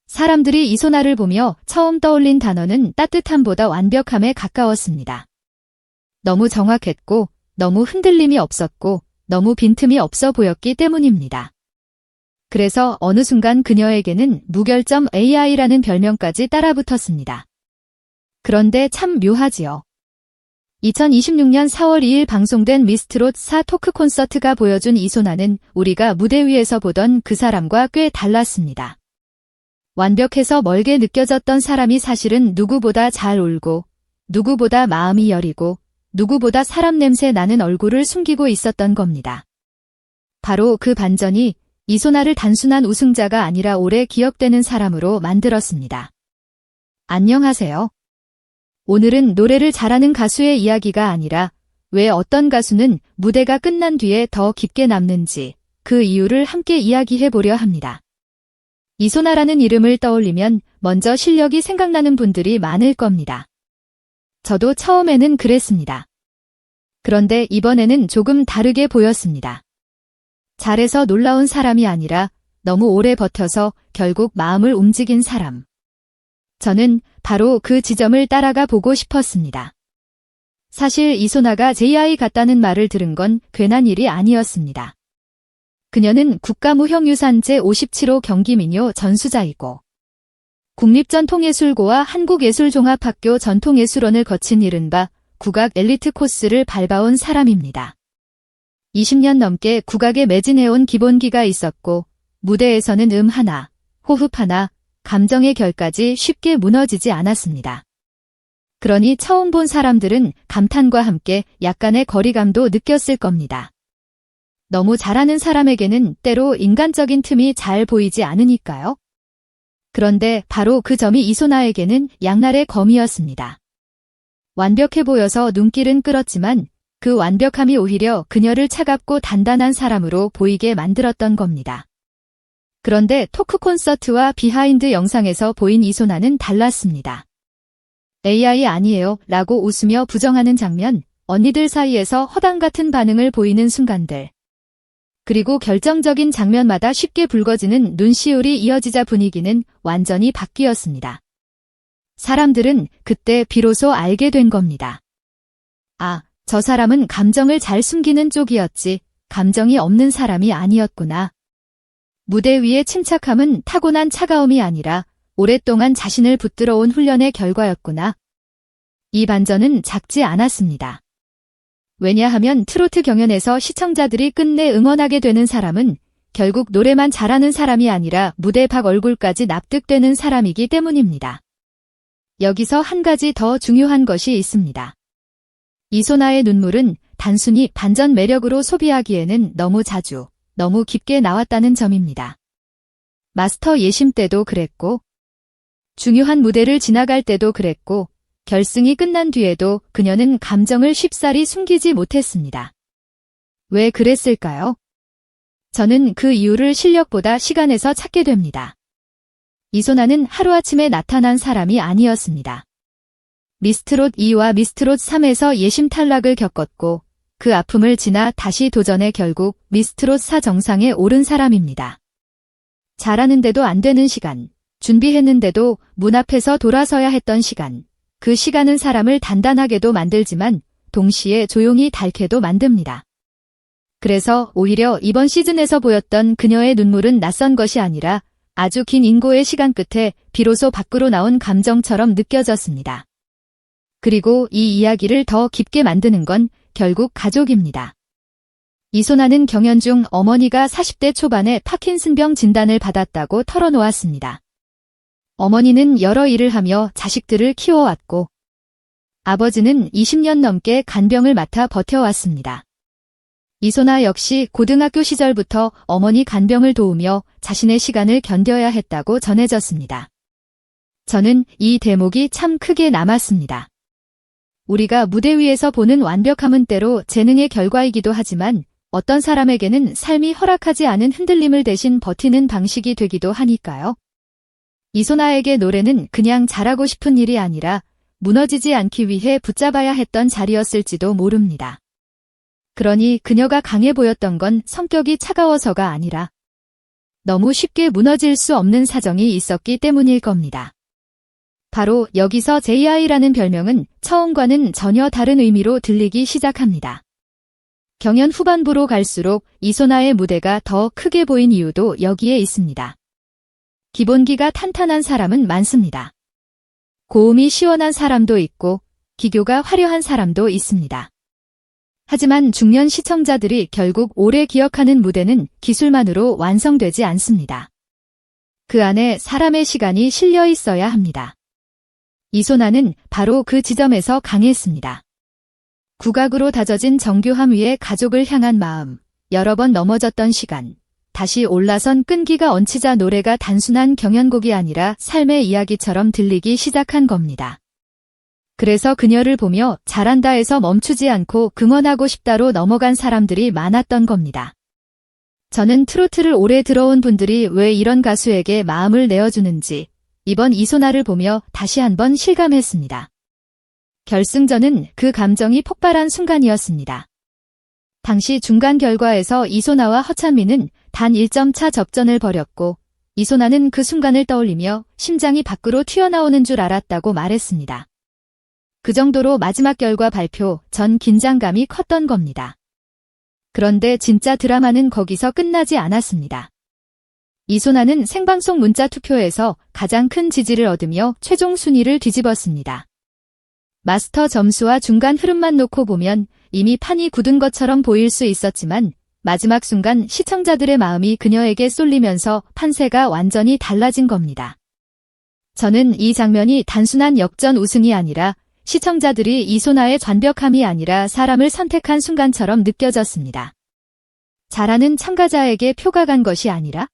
사람들이 이소나를 보며 처음 떠올린 단어는 따뜻함보다 완벽함에 가까웠습니다. 너무 정확했고, 너무 흔들림이 없었고, 너무 빈틈이 없어 보였기 때문입니다. 그래서 어느 순간 그녀에게는 무결점 AI라는 별명까지 따라붙었습니다. 그런데 참 묘하지요. 2026년 4월 2일 방송된 미스트롯 4 토크 콘서트가 보여준 이소나는 우리가 무대 위에서 보던 그 사람과 꽤 달랐습니다. 완벽해서 멀게 느껴졌던 사람이 사실은 누구보다 잘 울고, 누구보다 마음이 여리고, 누구보다 사람 냄새 나는 얼굴을 숨기고 있었던 겁니다. 바로 그 반전이 이소나를 단순한 우승자가 아니라 오래 기억되는 사람으로 만들었습니다. 안녕하세요. 오늘은 노래를 잘하는 가수의 이야기가 아니라 왜 어떤 가수는 무대가 끝난 뒤에 더 깊게 남는지 그 이유를 함께 이야기해 보려 합니다. 이소나라는 이름을 떠올리면 먼저 실력이 생각나는 분들이 많을 겁니다. 저도 처음에는 그랬습니다. 그런데 이번에는 조금 다르게 보였습니다. 잘해서 놀라운 사람이 아니라 너무 오래 버텨서 결국 마음을 움직인 사람. 저는 바로 그 지점을 따라가 보고 싶었습니다. 사실 이소나가 JI 같다는 말을 들은 건 괜한 일이 아니었습니다. 그녀는 국가무형유산 제57호 경기민요 전수자이고 국립전통예술고와 한국예술종합학교 전통예술원을 거친 이른바 국악 엘리트 코스를 밟아온 사람입니다. 20년 넘게 국악에 매진해온 기본기가 있었고 무대에서는 하나, 호흡 하나, 감정의 결까지 쉽게 무너지지 않았습니다. 그러니 처음 본 사람들은 감탄과 함께 약간의 거리감도 느꼈을 겁니다. 너무 잘하는 사람에게는 때로 인간적인 틈이 잘 보이지 않으니까요. 그런데 바로 그 점이 이소나에게는 양날의 검이었습니다. 완벽해 보여서 눈길은 끌었지만 그 완벽함이 오히려 그녀를 차갑고 단단한 사람으로 보이게 만들었던 겁니다. 그런데 토크 콘서트와 비하인드 영상에서 보인 이소나는 달랐습니다. AI 아니에요 라고 웃으며 부정하는 장면, 언니들 사이에서 허당 같은 반응을 보이는 순간들. 그리고 결정적인 장면마다 쉽게 붉어지는 눈시울이 이어지자 분위기는 완전히 바뀌었습니다. 사람들은 그때 비로소 알게 된 겁니다. 아, 저 사람은 감정을 잘 숨기는 쪽이었지, 감정이 없는 사람이 아니었구나. 무대 위의 침착함은 타고난 차가움이 아니라 오랫동안 자신을 붙들어온 훈련의 결과였구나. 이 반전은 작지 않았습니다. 왜냐하면 트로트 경연에서 시청자들이 끝내 응원하게 되는 사람은 결국 노래만 잘하는 사람이 아니라 무대 밖 얼굴까지 납득되는 사람이기 때문입니다. 여기서 한 가지 더 중요한 것이 있습니다. 이소나의 눈물은 단순히 반전 매력으로 소비하기에는 너무 자주, 너무 깊게 나왔다는 점입니다. 마스터 예심 때도 그랬고, 중요한 무대를 지나갈 때도 그랬고, 결승이 끝난 뒤에도 그녀는 감정을 쉽사리 숨기지 못했습니다. 왜 그랬을까요? 저는 그 이유를 실력보다 시간에서 찾게 됩니다. 이소나는 하루아침에 나타난 사람이 아니었습니다. 미스트롯 2와 미스트롯 3에서 예심 탈락을 겪었고 그 아픔을 지나 다시 도전해 결국 미스트롯 4 정상에 오른 사람입니다. 잘하는데도 안 되는 시간, 준비했는데도 문 앞에서 돌아서야 했던 시간, 그 시간은 사람을 단단하게도 만들지만 동시에 조용히 닳게도 만듭니다. 그래서 오히려 이번 시즌에서 보였던 그녀의 눈물은 낯선 것이 아니라 아주 긴 인고의 시간 끝에 비로소 밖으로 나온 감정처럼 느껴졌습니다. 그리고 이 이야기를 더 깊게 만드는 건 결국 가족입니다. 이소나는 경연 중 어머니가 40대 초반에 파킨슨병 진단을 받았다고 털어놓았습니다. 어머니는 여러 일을 하며 자식들을 키워왔고 아버지는 20년 넘게 간병을 맡아 버텨왔습니다. 이소나 역시 고등학교 시절부터 어머니 간병을 도우며 자신의 시간을 견뎌야 했다고 전해졌습니다. 저는 이 대목이 참 크게 남았습니다. 우리가 무대 위에서 보는 완벽함은 때로 재능의 결과이기도 하지만 어떤 사람에게는 삶이 허락하지 않은 흔들림을 대신 버티는 방식이 되기도 하니까요. 이소나에게 노래는 그냥 잘하고 싶은 일이 아니라 무너지지 않기 위해 붙잡아야 했던 자리였을지도 모릅니다. 그러니 그녀가 강해 보였던 건 성격이 차가워서가 아니라 너무 쉽게 무너질 수 없는 사정이 있었기 때문일 겁니다. 바로 여기서 JI라는 별명은 처음과는 전혀 다른 의미로 들리기 시작합니다. 경연 후반부로 갈수록 이소나의 무대가 더 크게 보인 이유도 여기에 있습니다. 기본기가 탄탄한 사람은 많습니다. 고음이 시원한 사람도 있고 기교가 화려한 사람도 있습니다. 하지만 중년 시청자들이 결국 오래 기억하는 무대는 기술만으로 완성되지 않습니다. 그 안에 사람의 시간이 실려 있어야 합니다. 이소나는 바로 그 지점에서 강했습니다. 국악으로 다져진 정교함 위에 가족을 향한 마음, 여러 번 넘어졌던 시간, 다시 올라선 끈기가 얹히자 노래가 단순한 경연곡이 아니라 삶의 이야기처럼 들리기 시작한 겁니다. 그래서 그녀를 보며 잘한다에서 멈추지 않고 긍언하고 싶다로 넘어간 사람들이 많았던 겁니다. 저는 트로트를 오래 들어온 분들이 왜 이런 가수에게 마음을 내어주는지 이번 이소나를 보며 다시 한번 실감했습니다. 결승전은 그 감정이 폭발한 순간이었습니다. 당시 중간 결과에서 이소나와 허찬미는 단 1점 차 접전을 벌였고 이소나는 그 순간을 떠올리며 심장이 밖으로 튀어나오는 줄 알았다고 말했습니다. 그 정도로 마지막 결과 발표 전 긴장감이 컸던 겁니다. 그런데 진짜 드라마는 거기서 끝나지 않았습니다. 이소나는 생방송 문자 투표에서 가장 큰 지지를 얻으며 최종 순위를 뒤집었습니다. 마스터 점수와 중간 흐름만 놓고 보면 이미 판이 굳은 것처럼 보일 수 있었지만 마지막 순간 시청자들의 마음이 그녀에게 쏠리면서 판세가 완전히 달라진 겁니다. 저는 이 장면이 단순한 역전 우승이 아니라 시청자들이 이소나의 완벽함이 아니라 사람을 선택한 순간처럼 느껴졌습니다. 잘하는 참가자에게 표가 간 것이 아니라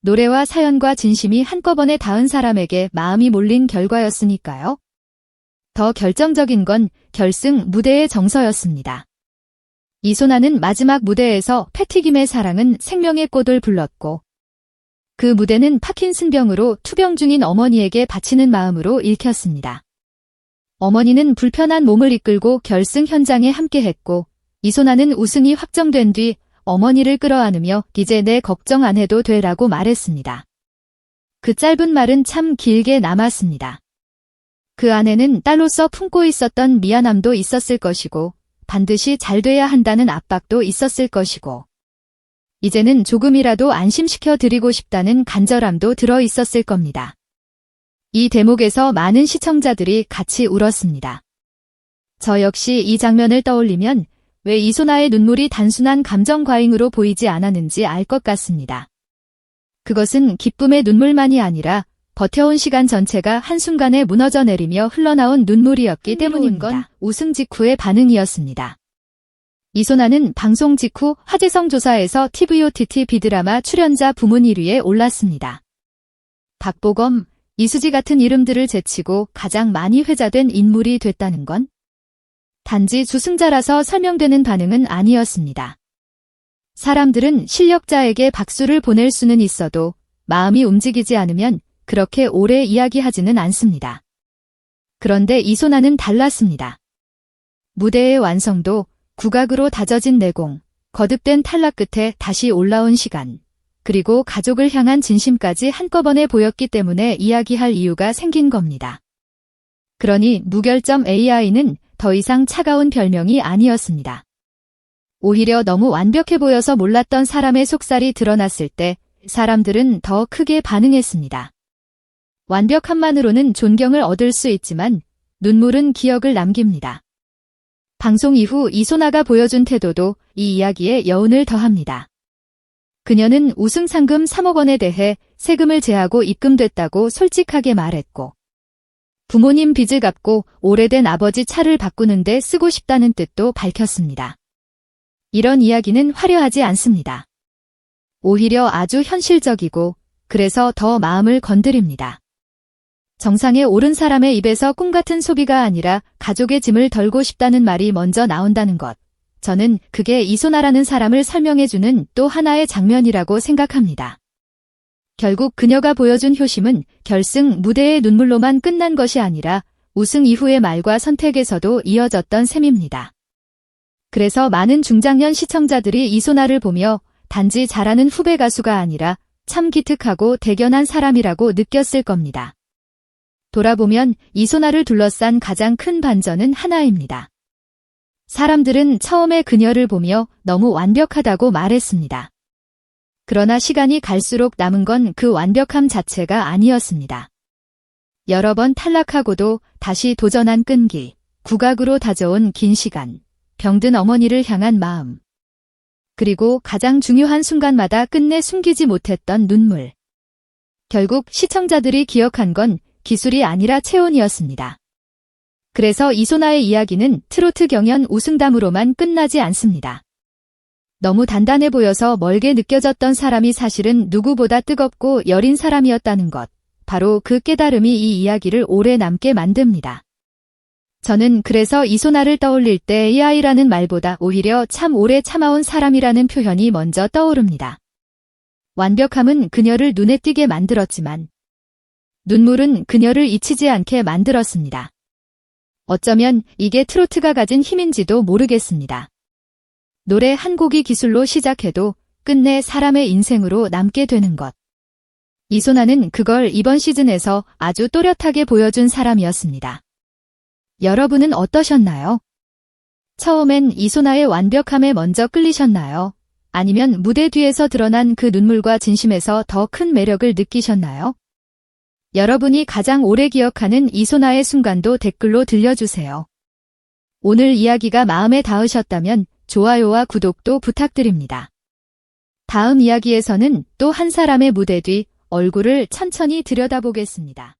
노래와 사연과 진심이 한꺼번에 닿은 사람에게 마음이 몰린 결과였으니까요. 더 결정적인 건 결승 무대의 정서였습니다. 이소나는 마지막 무대에서 패티김의 사랑은 생명의 꽃을 불렀고 그 무대는 파킨슨병으로 투병 중인 어머니에게 바치는 마음으로 읽혔습니다. 어머니는 불편한 몸을 이끌고 결승 현장에 함께했고 이소나는 우승이 확정된 뒤 어머니를 끌어안으며 이제 내 걱정 안 해도 돼라고 말했습니다. 그 짧은 말은 참 길게 남았습니다. 그 안에는 딸로서 품고 있었던 미안함도 있었을 것이고 반드시 잘 돼야 한다는 압박도 있었을 것이고 이제는 조금이라도 안심시켜 드리고 싶다는 간절함도 들어 있었을 겁니다. 이 대목에서 많은 시청자들이 같이 울었습니다. 저 역시 이 장면을 떠올리면 왜 이소나의 눈물이 단순한 감정 과잉으로 보이지 않았는지 알 것 같습니다. 그것은 기쁨의 눈물만이 아니라 버텨온 시간 전체가 한순간에 무너져 내리며 흘러나온 눈물이었기 때문인 건 우승 직후의 반응이었습니다. 이소나는 방송 직후 화제성 조사에서 TVOTT 비드라마 출연자 부문 1위에 올랐습니다. 박보검, 이수지 같은 이름들을 제치고 가장 많이 회자된 인물이 됐다는 건 단지 주승자라서 설명되는 반응은 아니었습니다. 사람들은 실력자에게 박수를 보낼 수는 있어도 마음이 움직이지 않으면 그렇게 오래 이야기하지는 않습니다. 그런데 이소나는 달랐습니다. 무대의 완성도, 국악으로 다져진 내공, 거듭된 탈락 끝에 다시 올라온 시간, 그리고 가족을 향한 진심까지 한꺼번에 보였기 때문에 이야기할 이유가 생긴 겁니다. 그러니 무결점 AI는 더 이상 차가운 별명이 아니었습니다. 오히려 너무 완벽해 보여서 몰랐던 사람의 속살이 드러났을 때 사람들은 더 크게 반응했습니다. 완벽함만으로는 존경을 얻을 수 있지만 눈물은 기억을 남깁니다. 방송 이후 이소나가 보여준 태도도 이 이야기에 여운을 더합니다. 그녀는 우승 상금 3억 원에 대해 세금을 제하고 입금됐다고 솔직하게 말했고 부모님 빚을 갚고 오래된 아버지 차를 바꾸는데 쓰고 싶다는 뜻도 밝혔습니다. 이런 이야기는 화려하지 않습니다. 오히려 아주 현실적이고 그래서 더 마음을 건드립니다. 정상에 오른 사람의 입에서 꿈같은 소비가 아니라 가족의 짐을 덜고 싶다는 말이 먼저 나온다는 것. 저는 그게 이소나라는 사람을 설명해주는 또 하나의 장면이라고 생각합니다. 결국 그녀가 보여준 효심은 결승 무대의 눈물로만 끝난 것이 아니라 우승 이후의 말과 선택에서도 이어졌던 셈입니다. 그래서 많은 중장년 시청자들이 이소나를 보며 단지 잘하는 후배 가수가 아니라 참 기특하고 대견한 사람이라고 느꼈을 겁니다. 돌아보면 이소나를 둘러싼 가장 큰 반전은 하나입니다. 사람들은 처음에 그녀를 보며 너무 완벽하다고 말했습니다. 그러나 시간이 갈수록 남은 건 그 완벽함 자체가 아니었습니다. 여러 번 탈락하고도 다시 도전한 끈기, 국악으로 다져온 긴 시간, 병든 어머니를 향한 마음, 그리고 가장 중요한 순간마다 끝내 숨기지 못했던 눈물. 결국 시청자들이 기억한 건 기술이 아니라 체온이었습니다. 그래서 이소나의 이야기는 트로트 경연 우승담으로만 끝나지 않습니다. 너무 단단해 보여서 멀게 느껴졌던 사람이 사실은 누구보다 뜨겁고 여린 사람이었다는 것. 바로 그 깨달음이 이 이야기를 오래 남게 만듭니다. 저는 그래서 이소나를 떠올릴 때 이 아이라는 말보다 오히려 참 오래 참아온 사람이라는 표현이 먼저 떠오릅니다. 완벽함은 그녀를 눈에 띄게 만들었지만 눈물은 그녀를 잊히지 않게 만들었습니다. 어쩌면 이게 트로트가 가진 힘인지도 모르겠습니다. 노래 한 곡이 기술로 시작해도 끝내 사람의 인생으로 남게 되는 것. 이소나는 그걸 이번 시즌에서 아주 또렷하게 보여준 사람이었습니다. 여러분은 어떠셨나요? 처음엔 이소나의 완벽함에 먼저 끌리셨나요? 아니면 무대 뒤에서 드러난 그 눈물과 진심에서 더 큰 매력을 느끼셨나요? 여러분이 가장 오래 기억하는 이소나의 순간도 댓글로 들려주세요. 오늘 이야기가 마음에 닿으셨다면 좋아요와 구독도 부탁드립니다. 다음 이야기에서는 또 한 사람의 무대 뒤 얼굴을 천천히 들여다보겠습니다.